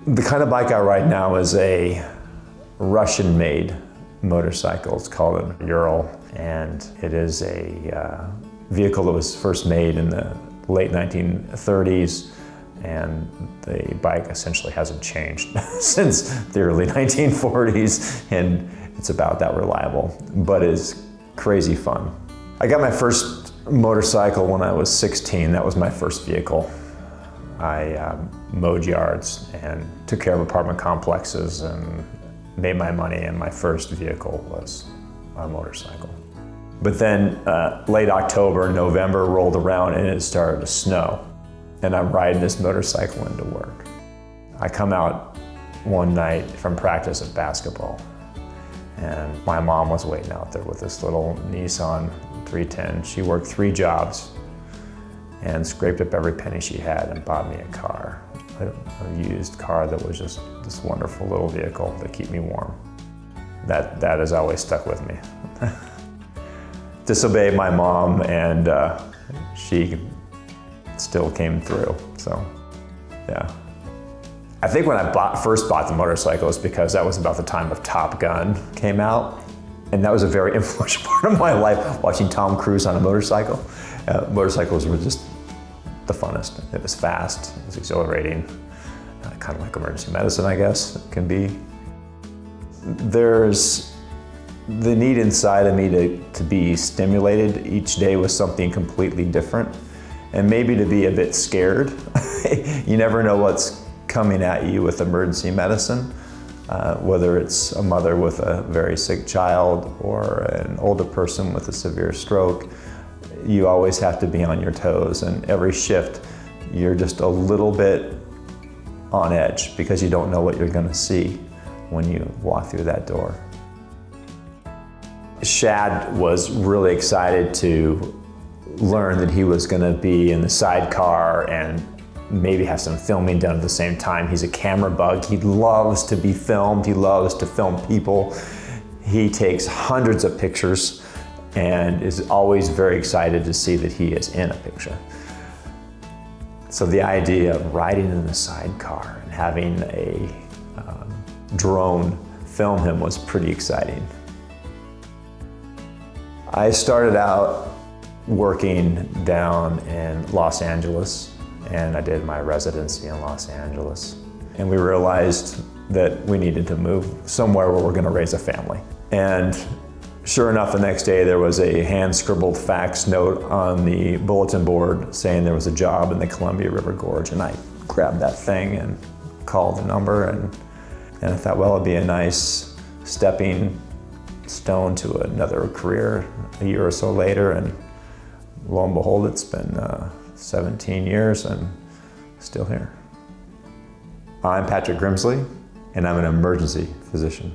The kind of bike I ride now is a Russian-made motorcycle. It's called a Ural, and it is a vehicle that was first made in the late 1930s, and the bike essentially hasn't changed since the early 1940s, and it's about that reliable, but it's crazy fun. I got my first motorcycle when I was 16. That was my first vehicle. I mowed yards and took care of apartment complexes and made my money, and my first vehicle was a motorcycle. But then late October, November rolled around and it started to snow, and I'm riding this motorcycle into work. I come out one night from practice at basketball, and my mom was waiting out there with this little Nissan 310. She worked 3 jobs and scraped up every penny she had and bought me a car, a used car that was just this wonderful little vehicle to keep me warm. That has always stuck with me. Disobeyed my mom, and she still came through, so yeah. I think when I first bought the motorcycle, it's because that was about the time of Top Gun came out, and that was a very influential part of my life, watching Tom Cruise on a motorcycle. Motorcycles were just the funnest. It was fast, it was exhilarating, kind of like emergency medicine, I guess, it can be. There's the need inside of me to be stimulated each day with something completely different, and maybe to be a bit scared. You never know what's coming at you with emergency medicine, whether it's a mother with a very sick child or an older person with a severe stroke. You always have to be on your toes, and every shift you're just a little bit on edge because you don't know what you're going to see when you walk through that door. Shad was really excited to learn that he was going to be in the Sidecar and maybe have some filming done at the same time. He's a camera bug. He loves to be filmed. He loves to film people. He takes hundreds of pictures and is always very excited to see that he is in a picture. So the idea of riding in the Sidecar and having a drone film him was pretty exciting. I started out working down in Los Angeles, and I did my residency in Los Angeles. And we realized that we needed to move somewhere where we're gonna raise a family. And sure enough, the next day there was a hand-scribbled fax note on the bulletin board saying there was a job in the Columbia River Gorge, and I grabbed that thing and called the number, and I thought, well, it'd be a nice stepping stone to another career a year or so later, and lo and behold, it's been 17 years and still here. I'm Patrick Grimsley, and I'm an emergency physician.